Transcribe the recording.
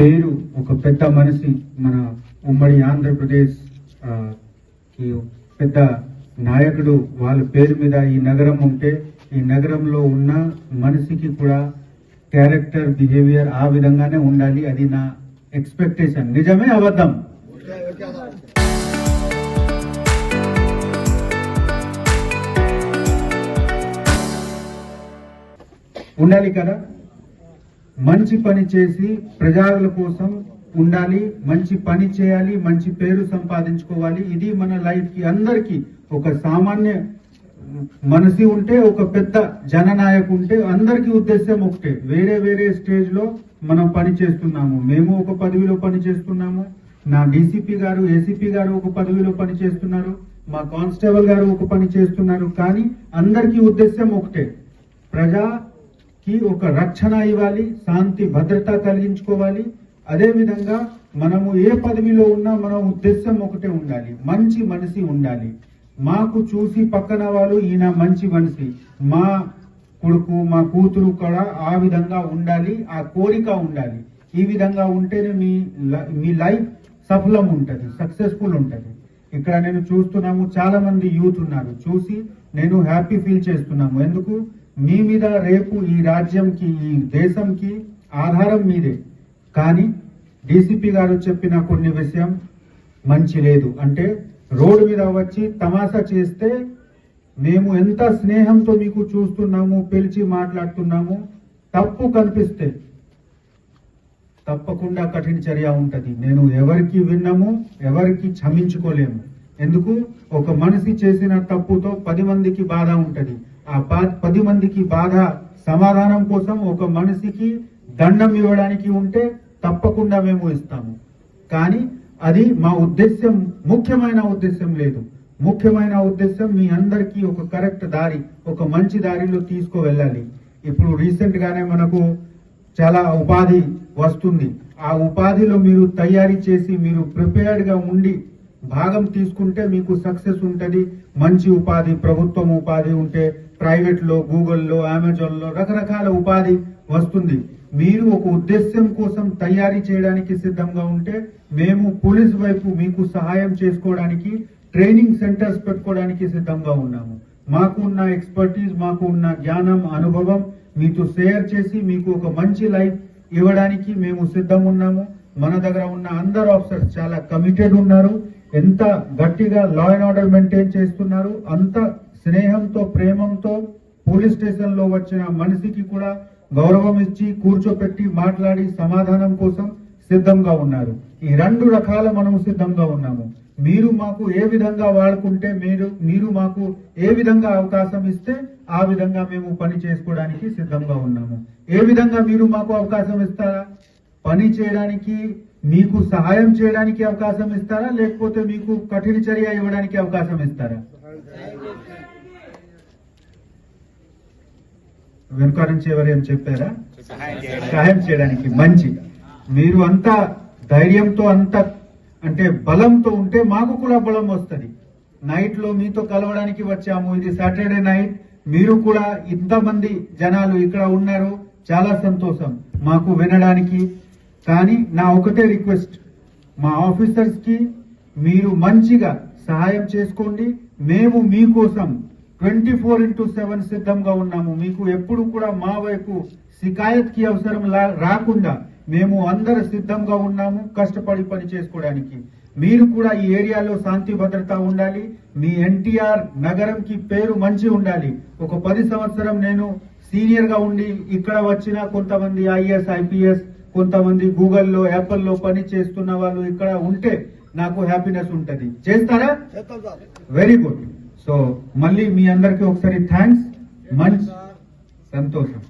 పేరు ఒక పెద్ద మనిషి మన ఉమ్మడి ఆంధ్రప్రదేశ్ కి పెద్ద నాయకుడు వాళ్ళ పేరు మీద ఈ నగరం ఉంటే ఈ నగరంలో ఉన్న మనిషికి కూడా క్యారెక్టర్ బిహేవియర్ ఆ విధంగానే ఉండాలి. అది నా ఎక్స్పెక్టేషన్. నిజమే అబద్ధం? ఉండాలి కదా. మంచి పని చేసి ప్రజల కోసం ఉండాలి, మంచి పని చేయాలి, మంచి పేరు సంపాదించుకోవాలి. ఇది మన లైఫ్ కి అందరికి ఒక సామాన్య మనిషి ఉంటే ఒక పెద్ద జననాయకు ఉంటే అందరికి ఉద్దేశం ఒకటే. వేరే వేరే స్టేజ్ లో మనం పని చేస్తున్నాము. మేము ఒక పదవిలో పని చేస్తున్నాము, నా డీసీపీ గారు ఏసీపీ గారు ఒక పదవిలో పని చేస్తున్నారు, మా కానిస్టేబుల్ గారు ఒక పని చేస్తున్నారు. కానీ అందరికీ ఉద్దేశం ఒకటే, ప్రజాకి ఒక రక్షణ ఇవ్వాలి, శాంతి భద్రత కలిగించుకోవాలి. అదే విధంగా మనము ఏ పదవిలో ఉన్నా మన ఉద్దేశం ఒకటే ఉండాలి, మంచి మనిషి ఉండాలి. మాకు చూసి పక్కన వాళ్ళు ఈయన మంచి మనిషి, మా కొడుకు మా కూతురు కూడా ఆ విధంగా ఉండాలి, ఆ కోరిక ఉండాలి. ఈ విధంగా ఉంటేనే మీ లైఫ్ సఫలం ఉంటది, సక్సెస్ఫుల్ ఉంటది. ఇక్కడ నేను చూస్తున్నాము చాలా మంది యూత్ ఉన్నారు, చూసి నేను హ్యాపీ ఫీల్ చేస్తున్నాము. ఎందుకు? మీ మీద రేపు ఈ రాజ్యంకి ఈ దేశంకి ఆధారం మీదే. కానీ డీసీపీ గారు చెప్పిన కొన్ని విషయం మంచి లేదు. అంటే రోడ్డు మీద వచ్చి తమాషా చేస్తే మేము ఎంత స్నేహంతో మీకు చూస్తున్నాము, పిలిచి మాట్లాడుతున్నాము, తప్పు కనిపిస్తే తప్పకుండా కఠిన చర్య ఉంటది. నేను ఎవరికి విన్నాము, ఎవరికి క్షమించుకోలేము. ఎందుకు? ఒక మనిషి చేసిన తప్పుతో 10 మందికి బాధ ఉంటది. ఆ 10 మందికి బాధ సమాధానం కోసం ఒక మనిషికి దండం ఇవ్వడానికి ఉంటే తప్పకుండా మేము ఇస్తాము. కానీ అది మా ఉద్దేశం, ముఖ్యమైన ఉద్దేశం లేదు. ముఖ్యమైన ఉద్దేశం మీ అందరికీ ఒక కరెక్ట్ దారి, ఒక మంచి దారిలో తీసుకువెళ్ళాలి. ఇప్పుడు రీసెంట్ గానే మనకు చాలా ఉపాధి వస్తుంది. ఆ ఉపాధిలో మీరు తయారీ చేసి మీరు ప్రిపేర్డ్ గా ఉండి భాగం తీసుకుంటే మీకు సక్సెస్ ఉంటది. మంచి ఉపాధి, ప్రభుత్వం ఉపాధి ఉంటే ప్రైవేట్ లో, గూగుల్లో, అమెజాన్ లో రకరకాల ఉపాధి వస్తుంది. మీరు ఒక ఉద్దేశం కోసం తయారీ చేయడానికి సిద్ధంగా ఉంటే మేము పోలీస్ వైపు మీకు సహాయం చేసుకోవడానికి ట్రైనింగ్ సెంటర్స్ పెట్టుకోవడానికి సిద్ధంగా ఉన్నాము. మాకు ఉన్న ఎక్స్పర్టీస్, మాకు ఉన్న జ్ఞానం, అనుభవం మీతో షేర్ చేసి మీకు ఒక మంచి లైఫ్ ఇవ్వడానికి మేము సిద్ధం ఉన్నాము. మన దగ్గర ఉన్న అందరు ఆఫీసర్స్ చాలా కమిటెడ్ ఉన్నారు. ఎంత గట్టిగా లా అండ్ ఆర్డర్ మెయింటైన్ చేస్తున్నారు, అంత స్నేహంతో, ప్రేమంతో పోలీస్ స్టేషన్ లో వచ్చిన మనిషికి కూడా గౌరవం ఇచ్చి కూర్చోపెట్టి మాట్లాడి సమాధానం కోసం సిద్ధంగా ఉన్నారు. ఈ 2 రకాల మనము సిద్ధంగా ఉన్నాము. మీరు మాకు ఏ విధంగా వాడుకుంటే, మీరు మాకు ఏ విధంగా అవకాశం ఇస్తే ఆ విధంగా మేము పని చేసుకోవడానికి సిద్ధంగా ఉన్నాము. ఏ విధంగా మీరు మాకు అవకాశం ఇస్తారా? పని చేయడానికి, మీకు సహాయం చేయడానికి అవకాశం ఇస్తారా, లేకపోతే మీకు కఠిన చర్య ఇవ్వడానికి అవకాశం ఇస్తారా? వెనుక నుంచి ఎవరేం చెప్పారా? సహాయం చేయడానికి. మంచి. మీరు అంత ధైర్యంతో, అంత అంటే బలంతో ఉంటే మాకు కూడా బలం వస్తుంది. నైట్ లో మీతో కలవడానికి వచ్చాము. ఇది సాటర్డే నైట్, మీరు కూడా ఇంతమంది జనాలు ఇక్కడ ఉన్నారు, చాలా సంతోషం మాకు వినడానికి. కానీ నా ఒకటే రిక్వెస్ట్, మా ఆఫీసర్స్ కి మీరు మంచిగా సహాయం చేసుకోండి. మేము మీకోసం 24/7 సిద్ధంగా ఉన్నాము. మీకు ఎప్పుడు కూడా మా వైపు షికాయత్ కి అవసరం రాకుండా మేము అందరు సిద్ధంగా ఉన్నాము కష్టపడి పని చేసుకోవడానికి. మీరు కూడా ఈ ఏరియాలో శాంతి భద్రత ఉండాలి. మీ ఎన్టీఆర్ నగరంకి పేరు మంచి ఉండాలి. ఒక 10 సంవత్సరం నేను సీనియర్ గా ఉండి ఇక్కడ వచ్చిన కొంతమంది ఐఏఎస్, ఐపీఎస్, కొంతమంది గూగుల్లో, యాపిల్లో పని చేస్తున్న వాళ్ళు ఇక్కడ ఉంటే నాకు హ్యాపీనెస్ ఉంటది. చేస్తారా? Very good. సో మళ్ళీ మీ అందరికీ ఒకసారి థ్యాంక్స్. మంచి సంతోషం.